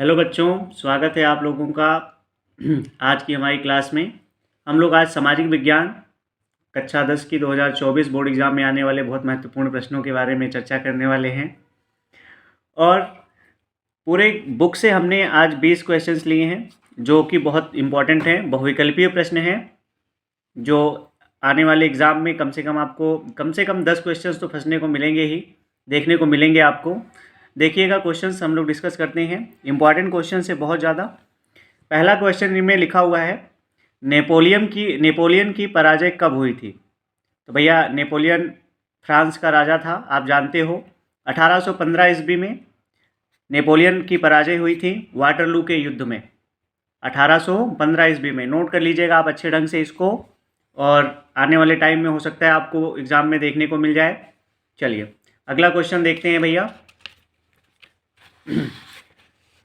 Hello बच्चों, स्वागत है आप लोगों का आज की हमारी क्लास में। हम लोग आज सामाजिक विज्ञान कक्षा 10 की 2024 बोर्ड एग्ज़ाम में आने वाले बहुत महत्वपूर्ण प्रश्नों के बारे में चर्चा करने वाले हैं। और पूरे बुक से हमने आज 20 क्वेश्चंस लिए हैं जो कि बहुत इम्पॉर्टेंट हैं, बहुविकल्पीय प्रश्न हैं जो आने वाले एग्ज़ाम में कम से कम 10 क्वेश्चंस तो फंसने को मिलेंगे ही, देखने को मिलेंगे आपको। देखिएगा क्वेश्चंस हम लोग डिस्कस करते हैं। इंपॉर्टेंट क्वेश्चन है बहुत ज़्यादा। पहला क्वेश्चन इनमें लिखा हुआ है, नेपोलियन की पराजय कब हुई थी? तो भैया नेपोलियन फ्रांस का राजा था, आप जानते हो। 1815 ईस्वी में नेपोलियन की पराजय हुई थी वाटरलू के युद्ध में। 1815 ईस्वी में नोट कर लीजिएगा आप अच्छे ढंग से इसको, और आने वाले टाइम में हो सकता है आपको एग्ज़ाम में देखने को मिल जाए। चलिए अगला क्वेश्चन देखते हैं भैया।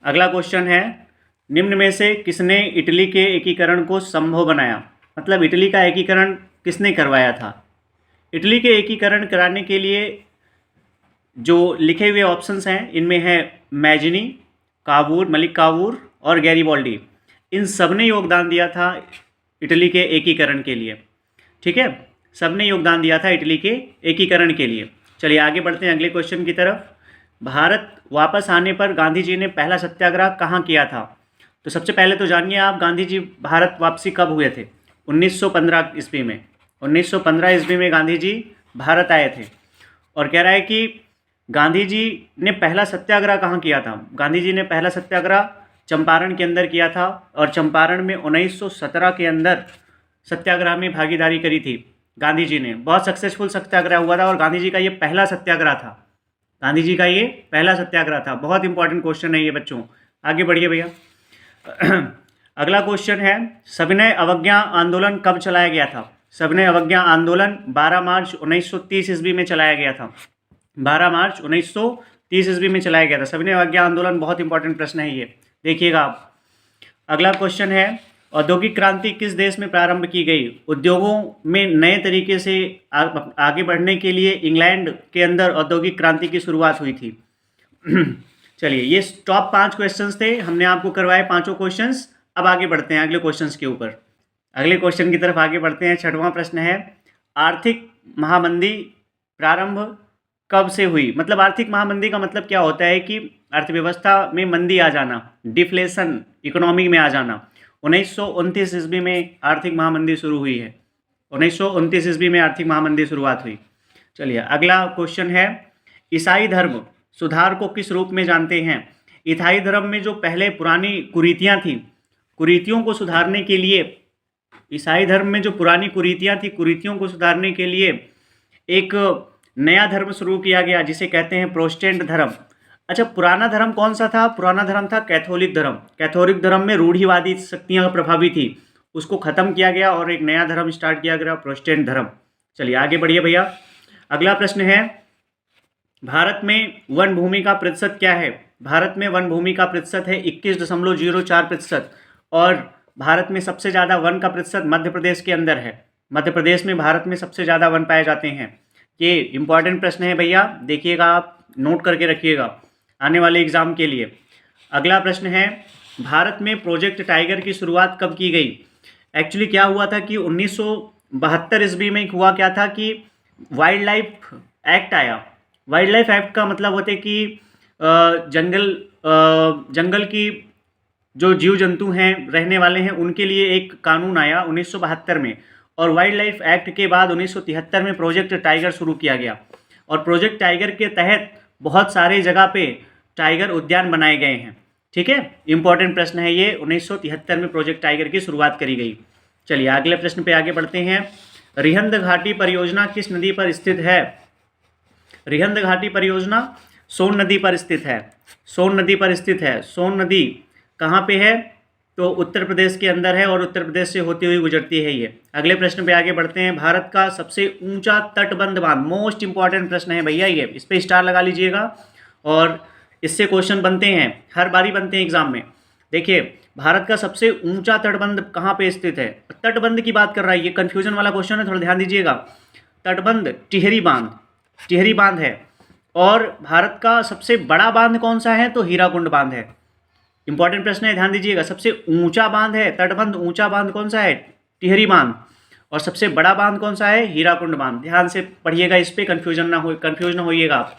अगला क्वेश्चन है, निम्न में से किसने इटली के एकीकरण को संभव बनाया? मतलब इटली का एकीकरण किसने करवाया था? इटली के एकीकरण कराने के लिए जो लिखे हुए ऑप्शंस हैं इनमें है मैजिनी, मलिक कावूर और गैरीबाल्डी। इन सब ने योगदान दिया था इटली के एकीकरण के लिए। ठीक है, सब ने योगदान दिया था इटली के एकीकरण के लिए। चलिए आगे बढ़ते हैं अगले क्वेश्चन की तरफ। भारत वापस आने पर गांधी जी ने पहला सत्याग्रह कहाँ किया था? तो सबसे पहले तो जानिए आप, गांधी जी भारत वापसी कब हुए थे? 1915 ईस्वी में। 1915 ईस्वी में गांधी जी भारत आए थे। और कह रहा है कि गांधी जी ने पहला सत्याग्रह कहाँ किया था? गांधी जी ने पहला सत्याग्रह चंपारण के अंदर किया था, और चंपारण में 1917 के अंदर सत्याग्रह में भागीदारी करी थी गांधी जी ने। बहुत सक्सेसफुल सत्याग्रह हुआ था और गांधी जी का ये पहला सत्याग्रह था। गांधी जी का ये पहला सत्याग्रह था। बहुत इंपॉर्टेंट क्वेश्चन है ये बच्चों, आगे बढ़िए भैया। अगला क्वेश्चन है, सविनय अवज्ञा आंदोलन कब चलाया गया था? सविनय अवज्ञा आंदोलन 12 मार्च 1930 ईस्वी में चलाया गया था। 12 मार्च 1930 ईस्वी में चलाया गया था सविनय अवज्ञा आंदोलन। बहुत इंपॉर्टेंट प्रश्न है ये, देखिएगा आप। अगला क्वेश्चन है, औद्योगिक क्रांति किस देश में प्रारंभ की गई? उद्योगों में नए तरीके से आगे बढ़ने के लिए इंग्लैंड के अंदर औद्योगिक क्रांति की शुरुआत हुई थी। चलिए ये टॉप 5 क्वेश्चंस थे, हमने आपको करवाए पांचों क्वेश्चंस। अब आगे बढ़ते हैं अगले क्वेश्चंस के ऊपर, अगले क्वेश्चन की तरफ आगे बढ़ते हैं। 6वां प्रश्न है, आर्थिक महामंदी प्रारंभ कब से हुई? मतलब आर्थिक महामंदी का मतलब क्या होता है कि अर्थव्यवस्था में मंदी आ जाना, डिफ्लेशन, इकोनॉमी में आ जाना। 1929 ईस्वी में आर्थिक महामंदी शुरू हुई है। 1929 ईस्वी में आर्थिक महामंदी शुरुआत हुई। चलिए अगला क्वेश्चन है, ईसाई धर्म सुधार को किस रूप में जानते हैं? ईसाई धर्म में जो पहले पुरानी कुरीतियाँ थी, कुरीतियों को सुधारने के लिए, ईसाई धर्म में जो पुरानी कुरीतियाँ थी, कुरीतियों को सुधारने के लिए एक नया धर्म शुरू किया गया जिसे कहते हैं प्रोटेस्टेंट धर्म। अच्छा, पुराना धर्म कौन सा था? पुराना धर्म था कैथोलिक धर्म। कैथोलिक धर्म में रूढ़िवादी शक्तियाँ प्रभावी थी, उसको खत्म किया गया और एक नया धर्म स्टार्ट किया गया, प्रोटेस्टेंट धर्म। चलिए आगे बढ़िए भैया। अगला प्रश्न है, भारत में वन भूमि का प्रतिशत क्या है? भारत में वन भूमि का प्रतिशत है 21.04%। और भारत में सबसे ज़्यादा वन का प्रतिशत मध्य प्रदेश के अंदर है। मध्य प्रदेश में भारत में सबसे ज़्यादा वन पाए जाते हैं। ये इंपॉर्टेंट प्रश्न है भैया, देखिएगा आप, नोट करके रखिएगा आने वाले एग्जाम के लिए। अगला प्रश्न है, भारत में प्रोजेक्ट टाइगर की शुरुआत कब की गई? एक्चुअली क्या हुआ था कि 1972 ईस्वी में हुआ क्या था कि वाइल्ड लाइफ एक्ट आया। वाइल्ड लाइफ एक्ट का मतलब होता है कि जंगल की जो जीव जंतु हैं, रहने वाले हैं, उनके लिए एक कानून आया 1972 में। और वाइल्ड लाइफ एक्ट के बाद 1973 में प्रोजेक्ट टाइगर शुरू किया गया। और प्रोजेक्ट टाइगर के तहत बहुत सारे जगह पे टाइगर उद्यान बनाए गए हैं। ठीक है, इंपॉर्टेंट प्रश्न है ये। 1973 में प्रोजेक्ट टाइगर की शुरुआत करी गई। चलिए अगले प्रश्न पे आगे बढ़ते हैं। रिहंद घाटी परियोजना किस नदी पर स्थित है? रिहंद घाटी परियोजना सोन नदी पर स्थित है। सोन नदी पर स्थित है। सोन नदी कहाँ पे है? तो उत्तर प्रदेश के अंदर है और उत्तर प्रदेश से होती हुई गुजरती है ये। अगले प्रश्न पे आगे बढ़ते हैं। भारत का सबसे ऊंचा तटबंध बांध, मोस्ट इंपॉर्टेंट प्रश्न है भैया ये, इस पे स्टार लगा लीजिएगा और इससे क्वेश्चन बनते हैं, हर बारी बनते हैं एग्जाम में। देखिए, भारत का सबसे ऊंचा तटबंध कहाँ पे स्थित है? तटबंध की बात कर रहा है, ये कन्फ्यूजन वाला क्वेश्चन है, थोड़ा ध्यान दीजिएगा। तटबंध टिहरी बांध, टिहरी बांध है। और भारत का सबसे बड़ा बांध कौन सा है? तो हीराकुंड बांध है। इंपॉर्टेंट प्रश्न है, ध्यान दीजिएगा। सबसे ऊंचा बांध है, तटबंध ऊंचा बांध कौन सा है? टिहरी बांध। और सबसे बड़ा बांध कौन सा है? हीराकुंड बांध। ध्यान से पढ़िएगा, इस पे कंफ्यूज ना होइएगा आप।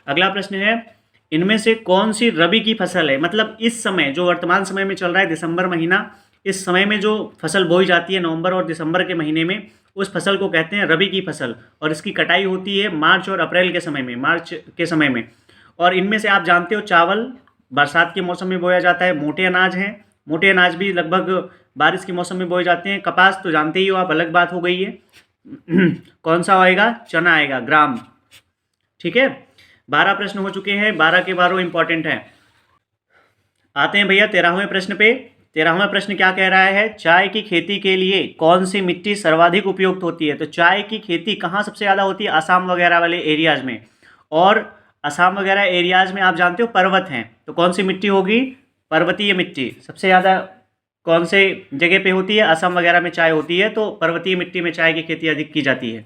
अगला प्रश्न है, इनमें से कौन सी रबी की फसल है? मतलब इस समय जो वर्तमान समय में चल रहा है, दिसंबर महीना, इस समय में जो फसल बोई जाती है नवंबर और दिसंबर के महीने में, उस फसल को कहते हैं रबी की फसल। और इसकी कटाई होती है मार्च और अप्रैल के समय में, मार्च के समय में। और इनमें से आप जानते हो, चावल बरसात के मौसम में बोया जाता है, मोटे अनाज हैं, मोटे अनाज भी लगभग बारिश के मौसम में बोए जाते हैं। कपास तो जानते ही हो आप, अलग बात हो गई है। कौन सा आएगा? चना आएगा, ग्राम। ठीक है, 12 प्रश्न हो चुके हैं, 12 के 12 इंपॉर्टेंट हैं। आते हैं भैया 13वें प्रश्न पे। 13वां प्रश्न क्या कह रहा है? चाय की खेती के लिए कौन सी मिट्टी सर्वाधिक उपयुक्त होती है? तो चाय की खेती कहाँ सबसे ज़्यादा होती है? असम वगैरह वाले एरियाज़ में। और असम वगैरह एरियाज़ में आप जानते हो पर्वत हैं, तो कौन सी मिट्टी होगी? पर्वतीय मिट्टी। सबसे ज़्यादा कौन से जगह पे होती है? असम वगैरह में चाय होती है, तो पर्वतीय मिट्टी में चाय की खेती अधिक की जाती है।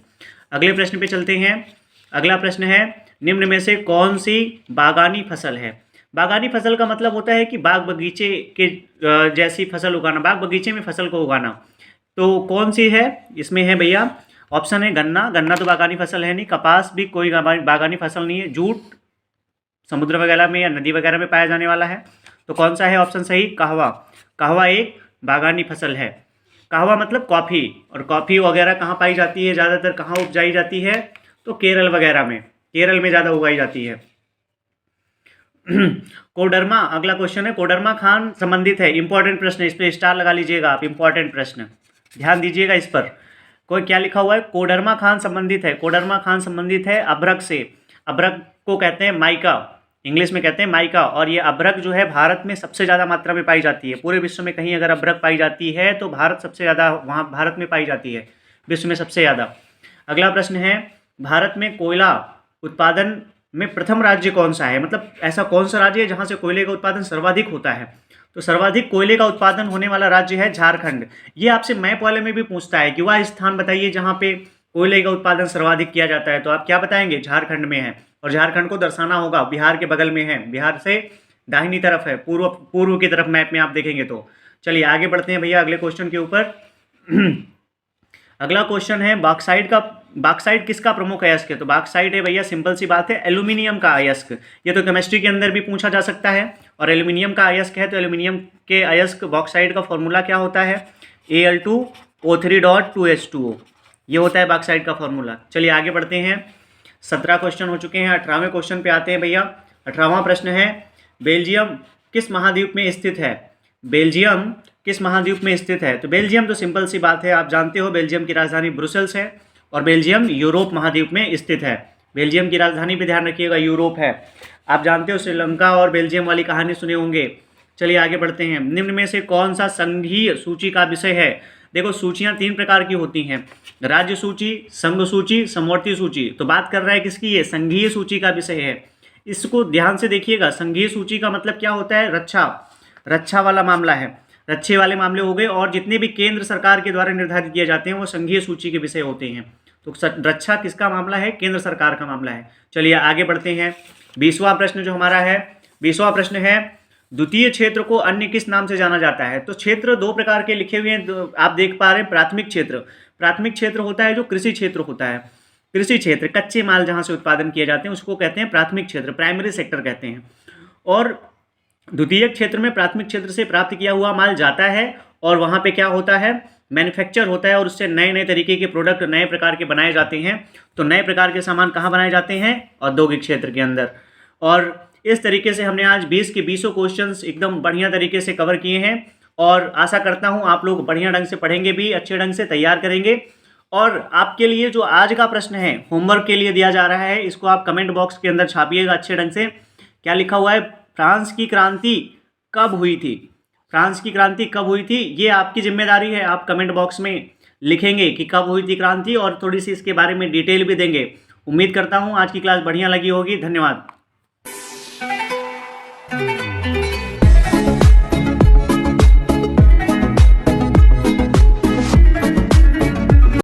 अगले प्रश्न पे चलते हैं। अगला प्रश्न है, निम्न में से कौन सी बागानी फसल है? बागानी फसल का मतलब होता है कि बाग बगीचे के जैसी फसल उगाना, बाग बगीचे में फसल को उगाना। तो कौन सी है? इसमें है भैया, ऑप्शन है गन्ना। गन्ना तो बागानी फसल है नहीं। कपास भी कोई बागानी फसल नहीं है। जूट समुद्र वगैरह में या नदी वगैरह में पाया जाने वाला है। तो कौन सा है ऑप्शन सही? कहवा। कहवा एक बागानी फसल है। कहवा मतलब कॉफ़ी, और कॉफ़ी वगैरह कहाँ पाई जाती है? ज़्यादातर कहाँ उपजाई जाती है? तो केरल वगैरह में, केरल में ज़्यादा उगाई जाती है। कोडरमा, अगला क्वेश्चन है, कोडरमा खान संबंधित है। इंपॉर्टेंट प्रश्न, इस पर स्टार लगा लीजिएगा आप, इंपॉर्टेंट प्रश्न, ध्यान दीजिएगा इस पर। कोई क्या लिखा हुआ है? कोडरमा खान संबंधित है। कोडरमा खान संबंधित है अभ्रक से। अभ्रक को कहते हैं माइका, इंग्लिश में कहते हैं माइका। और ये अभ्रक जो है भारत में सबसे ज़्यादा मात्रा में पाई जाती है। पूरे विश्व में कहीं अगर अभ्रक पाई जाती है तो भारत सबसे ज़्यादा, वहाँ भारत में पाई जाती है, विश्व में सबसे ज़्यादा। अगला प्रश्न है, भारत में कोयला उत्पादन में प्रथम राज्य कौन सा है? मतलब ऐसा कौन सा राज्य है जहाँ से कोयले का उत्पादन सर्वाधिक होता है? तो सर्वाधिक कोयले का उत्पादन होने वाला राज्य है झारखंड। ये आपसे मैप वाले में भी पूछता है कि वह स्थान बताइए जहाँ पे कोयले का उत्पादन सर्वाधिक किया जाता है, तो आप क्या बताएंगे? झारखंड में है। और झारखंड को दर्शाना होगा, बिहार के बगल में है, बिहार से दाहिनी तरफ है, पूर्व की तरफ मैप में आप देखेंगे तो। चलिए आगे बढ़ते हैं भैया अगले क्वेश्चन के ऊपर। अगला क्वेश्चन है, बॉक्साइट किसका प्रमुख अयस्क है? तो बॉक्साइट है भैया, सिंपल सी बात है, एल्यूमिनियम का अयस्क। ये तो केमिस्ट्री के अंदर भी पूछा जा सकता है। और एल्यूमिनियम का अयस्क है, तो एल्यूमिनियम के अयस्क बॉक्साइट का फॉर्मूला क्या होता है? Al2O3.2H2O, ये होता है बॉक्साइट का फॉर्मूला। चलिए आगे बढ़ते हैं, 17 क्वेश्चन हो चुके हैं। 18वें क्वेश्चन पे आते हैं भैया। 18वां प्रश्न है, बेल्जियम किस महाद्वीप में स्थित है? बेल्जियम किस महाद्वीप में स्थित है? तो बेल्जियम तो सिंपल सी बात है, आप जानते हो बेल्जियम की राजधानी ब्रुसेल्स है, और बेल्जियम यूरोप महाद्वीप में स्थित है। बेल्जियम की राजधानी पे ध्यान रखिएगा, यूरोप है। आप जानते हो श्रीलंका और बेल्जियम वाली कहानी सुने होंगे। चलिए आगे बढ़ते हैं। निम्न में से कौन सा संघीय सूची का विषय है? देखो सूचियाँ 3 प्रकार की होती हैं, राज्य सूची, संघ सूची, समवर्ती सूची। तो बात कर रहा है किसकी? ये संघीय सूची का विषय है। इसको ध्यान से देखिएगा। संघीय सूची का मतलब क्या होता है? रक्षा वाला मामला है, रक्षे वाले मामले हो गए। और जितने भी केंद्र सरकार के द्वारा निर्धारित किए जाते हैं वो संघीय सूची के विषय होते हैं। तो रक्षा किसका मामला है? केंद्र सरकार का मामला है। चलिए आगे बढ़ते हैं। 20वां प्रश्न जो हमारा है, 20वां प्रश्न है, द्वितीय क्षेत्र को अन्य किस नाम से जाना जाता है? तो क्षेत्र 2 प्रकार के लिखे हुए हैं, आप देख पा रहे हैं। प्राथमिक क्षेत्र, प्राथमिक क्षेत्र होता है जो कृषि क्षेत्र होता है। कृषि क्षेत्र, कच्चे माल जहाँ से उत्पादन किए जाते हैं उसको कहते हैं प्राथमिक क्षेत्र, प्राइमरी सेक्टर कहते हैं। और द्वितीयक क्षेत्र में प्राथमिक क्षेत्र से प्राप्त किया हुआ माल जाता है और वहाँ पे क्या होता है? मैन्युफैक्चर होता है, और उससे नए नए तरीके के प्रोडक्ट, नए प्रकार के बनाए जाते हैं। तो नए प्रकार के सामान कहाँ बनाए जाते हैं? औद्योगिक क्षेत्र के अंदर। और इस तरीके से हमने आज 20 के 20 क्वेश्चंस एकदम बढ़िया तरीके से कवर किए हैं। और आशा करता हूँ आप लोग बढ़िया ढंग से पढ़ेंगे भी, अच्छे ढंग से तैयार करेंगे। और आपके लिए जो आज का प्रश्न है होमवर्क के लिए दिया जा रहा है, इसको आप कमेंट बॉक्स के अंदर छापिएगा अच्छे ढंग से। क्या लिखा हुआ है? फ्रांस की क्रांति कब हुई थी? फ्रांस की क्रांति कब हुई थी? ये आपकी जिम्मेदारी है, आप कमेंट बॉक्स में लिखेंगे कि कब हुई थी क्रांति, और थोड़ी सी इसके बारे में डिटेल भी देंगे। उम्मीद करता हूँ आज की क्लास बढ़िया लगी होगी। धन्यवाद।